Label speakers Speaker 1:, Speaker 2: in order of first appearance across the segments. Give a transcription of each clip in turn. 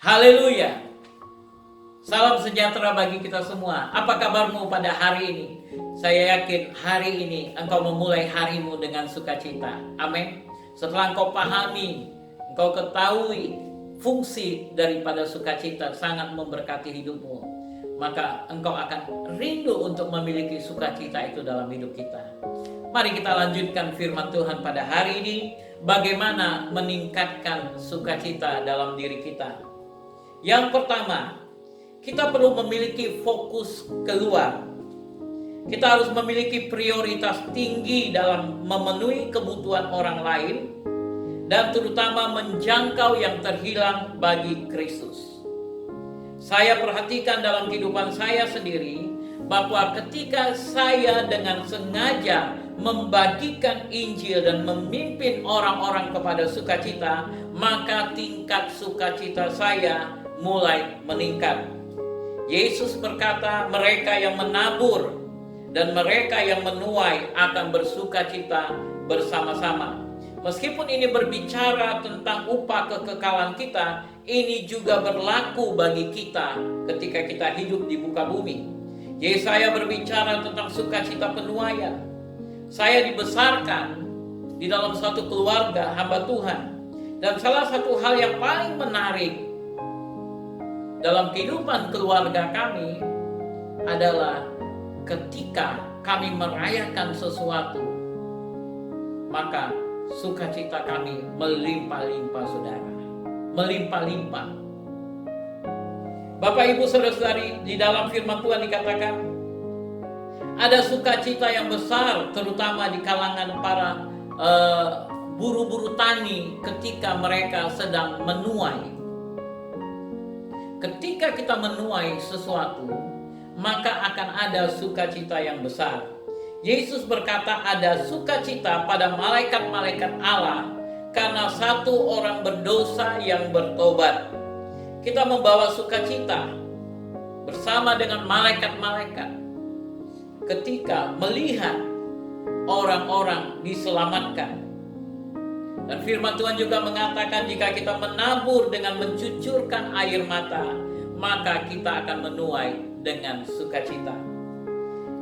Speaker 1: Haleluya. Salam sejahtera bagi kita semua. Apa kabarmu pada hari ini? Saya yakin hari ini engkau memulai harimu dengan sukacita. Amin. Setelah engkau pahami, engkau ketahui fungsi daripada sukacita sangat memberkati hidupmu, maka engkau akan rindu untuk memiliki sukacita itu dalam hidup kita. Mari kita lanjutkan firman Tuhan pada hari ini. Bagaimana meningkatkan sukacita dalam diri kita? Yang pertama, kita perlu memiliki fokus keluar. Kita harus memiliki prioritas tinggi dalam memenuhi kebutuhan orang lain dan terutama menjangkau yang terhilang bagi Kristus. Saya perhatikan dalam kehidupan saya sendiri bahwa ketika saya dengan sengaja membagikan Injil dan memimpin orang-orang kepada sukacita, maka tingkat sukacita saya mulai meningkat. Yesus berkata, mereka yang menabur dan mereka yang menuai akan bersukacita bersama-sama. Meskipun ini berbicara tentang upah kekekalan kita, ini juga berlaku bagi kita ketika kita hidup di muka bumi. Yesaya berbicara tentang sukacita penuaian. Saya dibesarkan di dalam suatu keluarga hamba Tuhan. Dan salah satu hal yang paling menarik dalam kehidupan keluarga kami adalah ketika kami merayakan sesuatu, maka sukacita kami melimpah-limpah, saudara. Melimpah-limpah. Bapak, Ibu, Saudara-saudari, di dalam firman Tuhan dikatakan ada sukacita yang besar, terutama di kalangan para buru-buru tani ketika mereka sedang menuai. Ketika kita menuai sesuatu, maka akan ada sukacita yang besar. Yesus berkata ada sukacita pada malaikat-malaikat Allah karena satu orang berdosa yang bertobat. Kita membawa sukacita bersama dengan malaikat-malaikat ketika melihat orang-orang diselamatkan. Dan firman Tuhan juga mengatakan jika kita menabur dengan mencucurkan air mata, maka kita akan menuai dengan sukacita.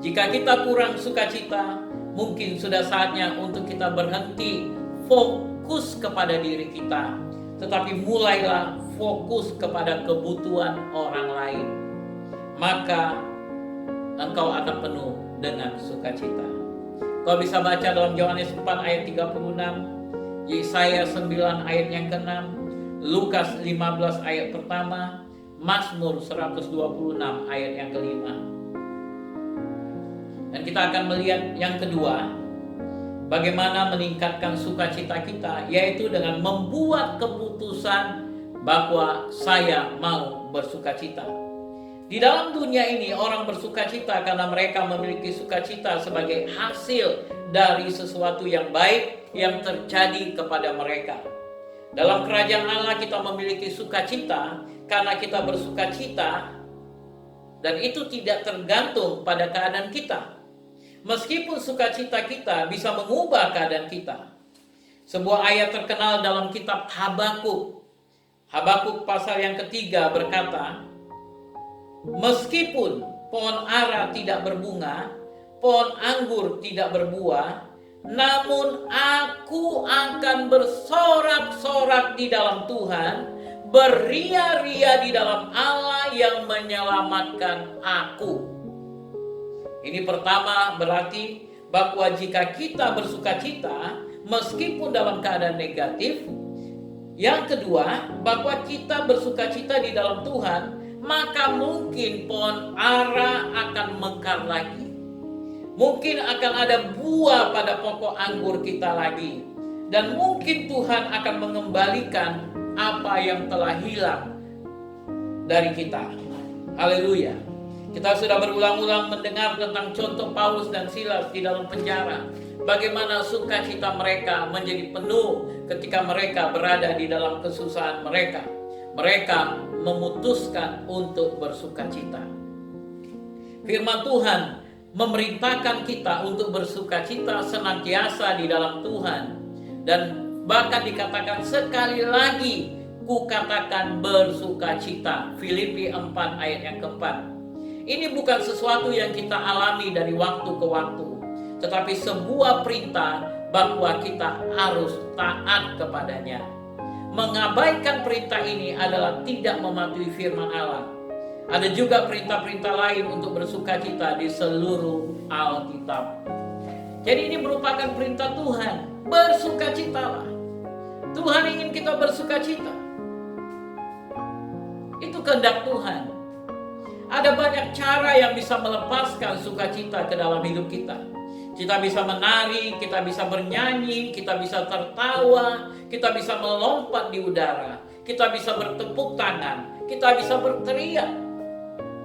Speaker 1: Jika kita kurang sukacita, mungkin sudah saatnya untuk kita berhenti fokus kepada diri kita, tetapi mulailah fokus kepada kebutuhan orang lain. Maka engkau akan penuh dengan sukacita. Kau bisa baca dalam Yohanes 4 ayat 36, Yesaya 9 ayat yang ke-6, Lukas 15 ayat pertama, Mazmur 126 ayat yang ke-5. Dan kita akan melihat yang kedua, bagaimana meningkatkan sukacita kita, yaitu dengan membuat keputusan bahwa saya mau bersukacita. Di dalam dunia ini orang bersukacita karena mereka memiliki sukacita sebagai hasil dari sesuatu yang baik yang terjadi kepada mereka. Dalam kerajaan Allah kita memiliki sukacita karena kita bersukacita, dan itu tidak tergantung pada keadaan kita. Meskipun sukacita kita bisa mengubah keadaan kita. Sebuah ayat terkenal dalam kitab Habakuk. Habakuk pasal yang ketiga berkata, meskipun pohon ara tidak berbunga, pohon anggur tidak berbuah, namun aku akan bersorak-sorak di dalam Tuhan, beria-ria di dalam Allah yang menyelamatkan aku. Ini pertama berarti bahwa jika kita bersukacita meskipun dalam keadaan negatif. Yang kedua, bahwa kita bersukacita di dalam Tuhan, maka mungkin pohon ara akan mekar lagi. Mungkin akan ada buah pada pokok anggur kita lagi. Dan mungkin Tuhan akan mengembalikan apa yang telah hilang dari kita. Haleluya. Kita sudah berulang-ulang mendengar tentang contoh Paulus dan Silas di dalam penjara. Bagaimana sukacita mereka menjadi penuh ketika mereka berada di dalam kesusahan mereka. Mereka memutuskan untuk bersukacita. Firman Tuhan memerintahkan kita untuk bersukacita senantiasa di dalam Tuhan. Dan bahkan dikatakan sekali lagi kukatakan bersukacita. Filipi 4 ayat yang keempat. Ini bukan sesuatu yang kita alami dari waktu ke waktu, tetapi sebuah perintah bahwa kita harus taat kepadanya. Mengabaikan perintah ini adalah tidak mematuhi firman Allah. Ada juga perintah-perintah lain untuk bersukacita di seluruh Alkitab. Jadi ini merupakan perintah Tuhan. Bersukacitalah. Tuhan ingin kita bersukacita. Itu kehendak Tuhan. Ada banyak cara yang bisa melepaskan sukacita ke dalam hidup kita. Kita bisa menari, kita bisa bernyanyi, kita bisa tertawa, kita bisa melompat di udara, kita bisa bertepuk tangan, kita bisa berteriak,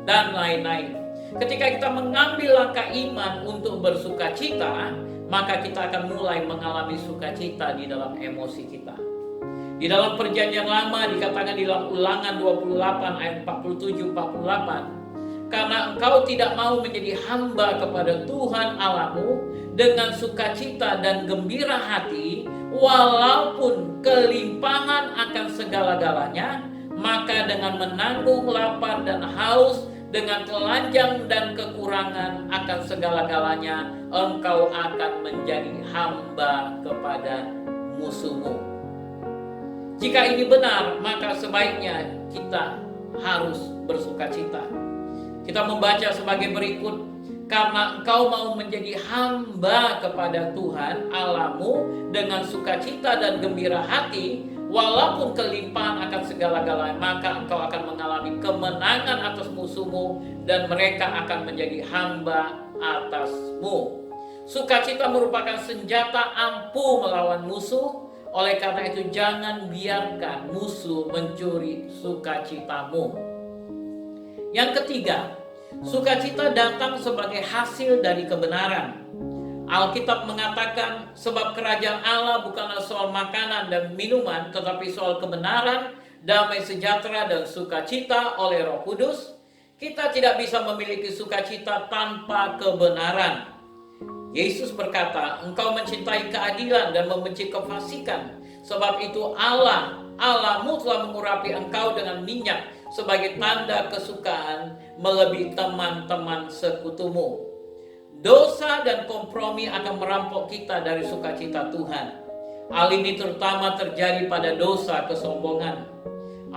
Speaker 1: dan lain-lain. Ketika kita mengambil langkah iman untuk bersukacita, maka kita akan mulai mengalami sukacita di dalam emosi kita. Di dalam perjanjian lama dikatakan di dalam Ulangan 28 ayat 47-48, karena engkau tidak mau menjadi hamba kepada Tuhan Allahmu dengan sukacita dan gembira hati, walaupun kelimpahan akan segala-galanya, maka dengan menanggung lapar dan haus, dengan telanjang dan kekurangan akan segala-galanya, engkau akan menjadi hamba kepada musuhmu. Jika ini benar, maka sebaiknya kita harus bersukacita. Kita membaca sebagai berikut, karena engkau mau menjadi hamba kepada Tuhan Allahmu dengan sukacita dan gembira hati, walaupun kelimpahan akan segala-galanya, maka engkau akan mengalami kemenangan atas musuhmu dan mereka akan menjadi hamba atasmu. Sukacita merupakan senjata ampuh melawan musuh. Oleh karena itu jangan biarkan musuh mencuri sukacitamu. Yang ketiga, sukacita datang sebagai hasil dari kebenaran. Alkitab mengatakan, sebab kerajaan Allah bukanlah soal makanan dan minuman, tetapi soal kebenaran, damai sejahtera dan sukacita oleh Roh Kudus. Kita tidak bisa memiliki sukacita tanpa kebenaran. Yesus berkata, engkau mencintai keadilan dan membenci kefasikan. Sebab itu Allahmu telah mengurapi engkau dengan minyak sebagai tanda kesukaan melebihi teman-teman sekutumu. Dosa dan kompromi akan merampok kita dari sukacita Tuhan. Hal ini terutama terjadi pada dosa kesombongan.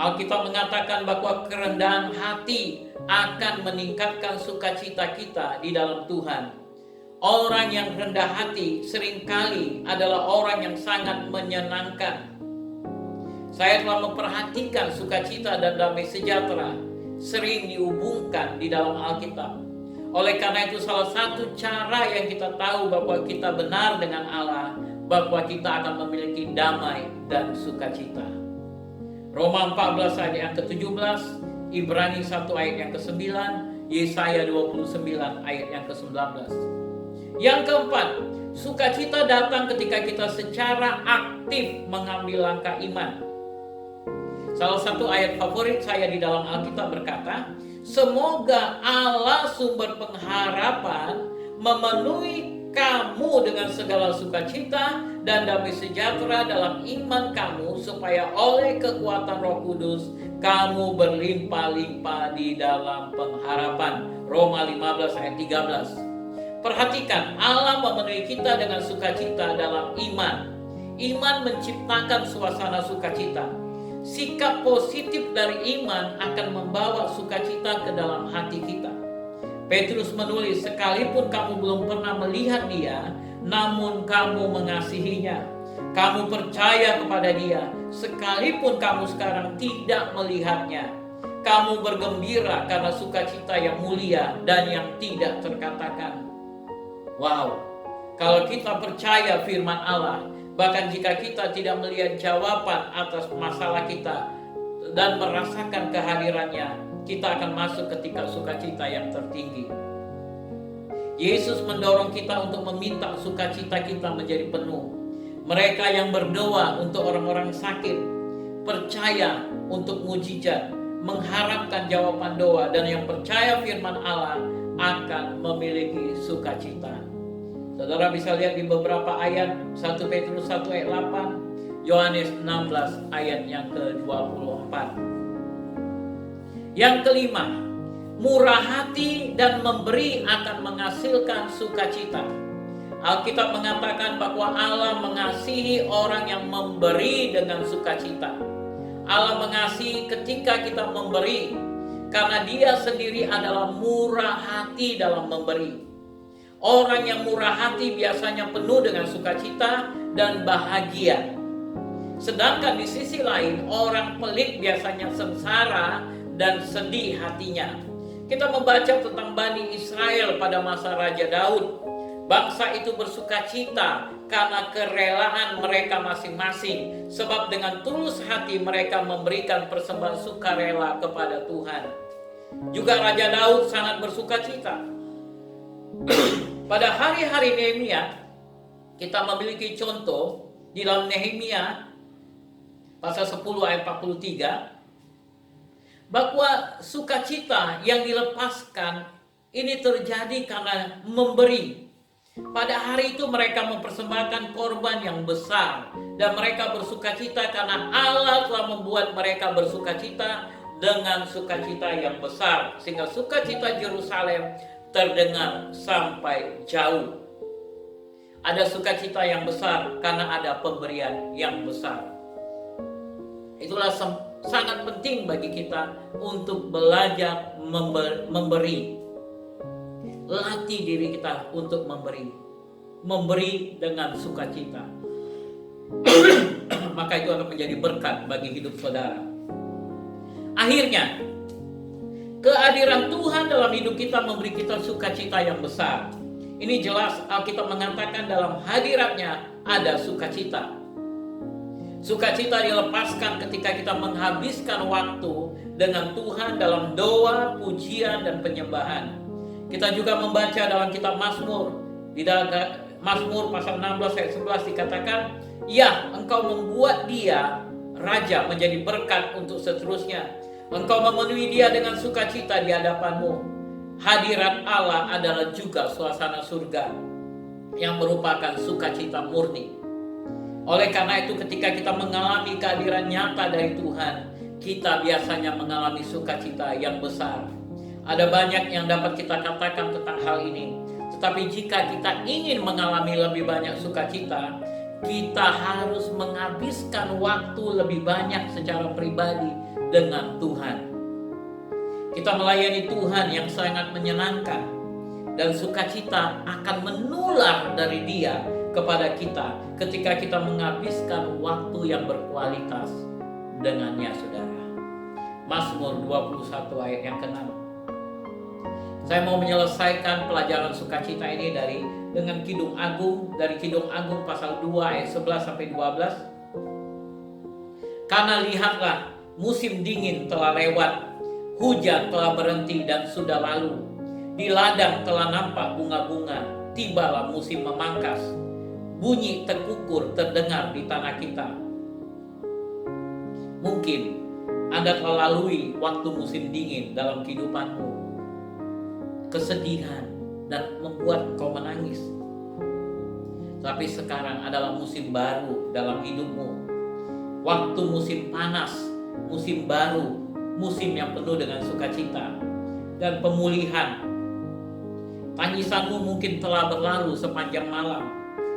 Speaker 1: Alkitab mengatakan bahwa kerendahan hati akan meningkatkan sukacita kita di dalam Tuhan. Orang yang rendah hati seringkali adalah orang yang sangat menyenangkan. Saya telah memperhatikan sukacita dan damai sejahtera sering dihubungkan di dalam Alkitab. Oleh karena itu salah satu cara yang kita tahu bahwa kita benar dengan Allah, bahwa kita akan memiliki damai dan sukacita. Roma 14 ayat yang ke-17, Ibrani 1 ayat yang ke-9, Yesaya 29 ayat yang ke-19. Yang keempat, sukacita datang ketika kita secara aktif mengambil langkah iman. Salah satu ayat favorit saya di dalam Alkitab berkata, semoga Allah sumber pengharapan memenuhi kamu dengan segala sukacita dan damai sejahtera dalam iman kamu, supaya oleh kekuatan Roh Kudus kamu berlimpah-limpah di dalam pengharapan. Roma 15 ayat 13. Perhatikan, Allah memenuhi kita dengan sukacita dalam iman. Iman menciptakan suasana sukacita. Sikap positif dari iman akan membawa sukacita ke dalam hati kita. Petrus menulis, sekalipun kamu belum pernah melihat dia, namun kamu mengasihinya. Kamu percaya kepada dia, sekalipun kamu sekarang tidak melihatnya. Kamu bergembira karena sukacita yang mulia dan yang tidak terkatakan. Wow, kalau kita percaya firman Allah, bahkan jika kita tidak melihat jawaban atas masalah kita dan merasakan kehadirannya, kita akan masuk ketika sukacita yang tertinggi. Yesus mendorong kita untuk meminta sukacita kita menjadi penuh. Mereka yang berdoa untuk orang-orang sakit, percaya untuk mujizat, mengharapkan jawaban doa, dan yang percaya firman Allah akan memiliki sukacita. Saudara bisa lihat di beberapa ayat, 1 Petrus 1 ayat 8, Yohanes 16 ayat yang ke-24. Yang kelima, murah hati dan memberi akan menghasilkan sukacita. Alkitab mengatakan bahwa Allah mengasihi orang yang memberi dengan sukacita. Allah mengasihi ketika kita memberi, karena Dia sendiri adalah murah hati dalam memberi. Orang yang murah hati biasanya penuh dengan sukacita dan bahagia. Sedangkan di sisi lain, orang pelit biasanya sengsara dan sedih hatinya. Kita membaca tentang Bani Israel pada masa Raja Daud. Bangsa itu bersukacita karena kerelaan mereka masing-masing, sebab dengan tulus hati mereka memberikan persembahan sukarela kepada Tuhan. Juga Raja Daud sangat bersukacita. Pada hari-hari Nehemia, kita memiliki contoh di dalam Nehemia pasal 10 ayat 43, bahwa sukacita yang dilepaskan ini terjadi karena memberi. Pada hari itu mereka mempersembahkan korban yang besar, dan mereka bersukacita karena Allah telah membuat mereka bersukacita dengan sukacita yang besar, sehingga sukacita Yerusalem terdengar sampai jauh. Ada sukacita yang besar karena ada pemberian yang besar. Itulah sangat penting bagi kita untuk belajar memberi. Latih diri kita untuk memberi dengan sukacita. Maka itu akan menjadi berkat bagi hidup saudara. Akhirnya, kehadiran Tuhan dalam hidup kita memberi kita sukacita yang besar. Ini jelas Alkitab mengatakan dalam hadiratnya ada sukacita. Sukacita dilepaskan ketika kita menghabiskan waktu dengan Tuhan dalam doa, pujian, dan penyembahan. Kita juga membaca dalam kitab Mazmur. Di dalam Mazmur pasal 16 ayat 11 dikatakan, "Ya, engkau membuat dia raja menjadi berkat untuk seterusnya. Engkau memenuhi dia dengan sukacita di hadapanmu." Hadirat Allah adalah juga suasana surga yang merupakan sukacita murni. Oleh karena itu, ketika kita mengalami kehadiran nyata dari Tuhan, kita biasanya mengalami sukacita yang besar. Ada banyak yang dapat kita katakan tentang hal ini. Tetapi jika kita ingin mengalami lebih banyak sukacita, kita harus menghabiskan waktu lebih banyak secara pribadi dengan Tuhan. Kita melayani Tuhan yang sangat menyenangkan, dan sukacita akan menular dari Dia kepada kita ketika kita menghabiskan waktu yang berkualitas dengannya, saudara. Mazmur 21 ayat yang ke-6. Saya mau menyelesaikan pelajaran sukacita ini dengan Kidung Agung, dari Kidung Agung pasal 2 ayat 11 sampai 12. Karena lihatlah, musim dingin telah lewat, hujan telah berhenti dan sudah lalu. Di ladang telah nampak bunga-bunga, tibalah musim memangkas. Bunyi tekukur terdengar di tanah kita. Mungkin Anda telah lalui waktu musim dingin dalam kehidupanmu, kesedihan dan membuat engkau menangis. Tapi sekarang adalah musim baru dalam hidupmu. Waktu musim panas, musim baru, musim yang penuh dengan sukacita dan pemulihan. Tangisanmu mungkin telah berlalu sepanjang malam,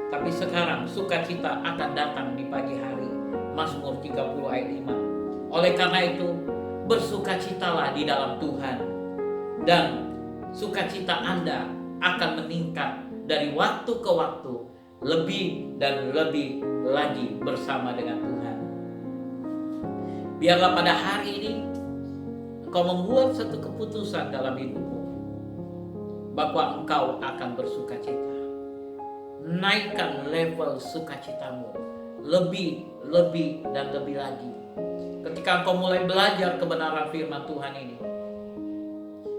Speaker 1: tapi sekarang sukacita akan datang di pagi hari. Mazmur 30 ayat 5. Oleh karena itu, bersukacitalah di dalam Tuhan, dan sukacita Anda akan meningkat dari waktu ke waktu, lebih dan lebih lagi bersama dengan Tuhan. Biarlah pada hari ini engkau membuat satu keputusan dalam hidupmu, bahwa engkau akan bersukacita. Naikkan level sukacitamu lebih dan lebih lagi. Ketika engkau mulai belajar kebenaran firman Tuhan ini,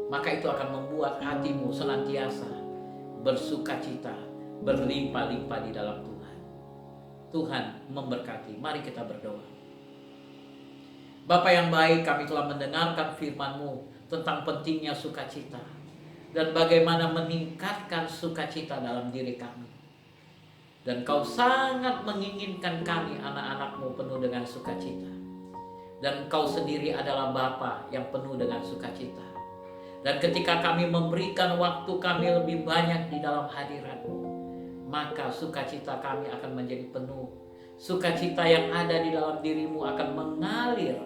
Speaker 1: maka itu akan membuat hatimu senantiasa bersukacita, berlimpah-limpah di dalam Tuhan. Tuhan memberkati. Mari kita berdoa. Bapa yang baik, kami telah mendengarkan firman-Mu tentang pentingnya sukacita dan bagaimana meningkatkan sukacita dalam diri kami. Dan kau sangat menginginkan kami anak-anakmu penuh dengan sukacita. Dan kau sendiri adalah Bapa yang penuh dengan sukacita. Dan ketika kami memberikan waktu kami lebih banyak di dalam hadirat-Mu, maka sukacita kami akan menjadi penuh. Sukacita yang ada di dalam diri-Mu akan mengalir,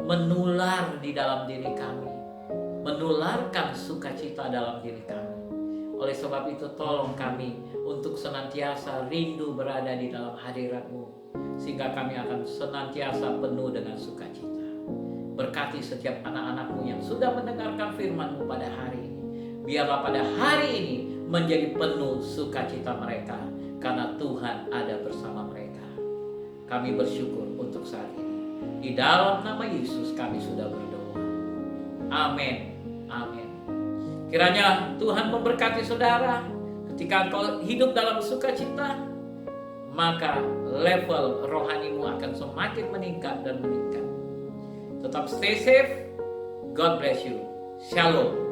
Speaker 1: menular di dalam diri kami, menularkan sukacita dalam diri kami. Oleh sebab itu tolong kami untuk senantiasa rindu berada di dalam hadirat-Mu, sehingga kami akan senantiasa penuh dengan sukacita. Berkati setiap anak-anak-Mu yang sudah mendengarkan firman-Mu pada hari ini. Biarlah pada hari ini menjadi penuh sukacita mereka, karena Tuhan ada bersama mereka. Kami bersyukur untuk saat ini. Di dalam nama Yesus kami sudah berdoa. Amin. Amin. Kiranya Tuhan memberkati saudara. Ketika engkau hidup dalam sukacita, maka level rohanimu akan semakin meningkat dan meningkat. Tetap stay safe. God bless you. Shalom.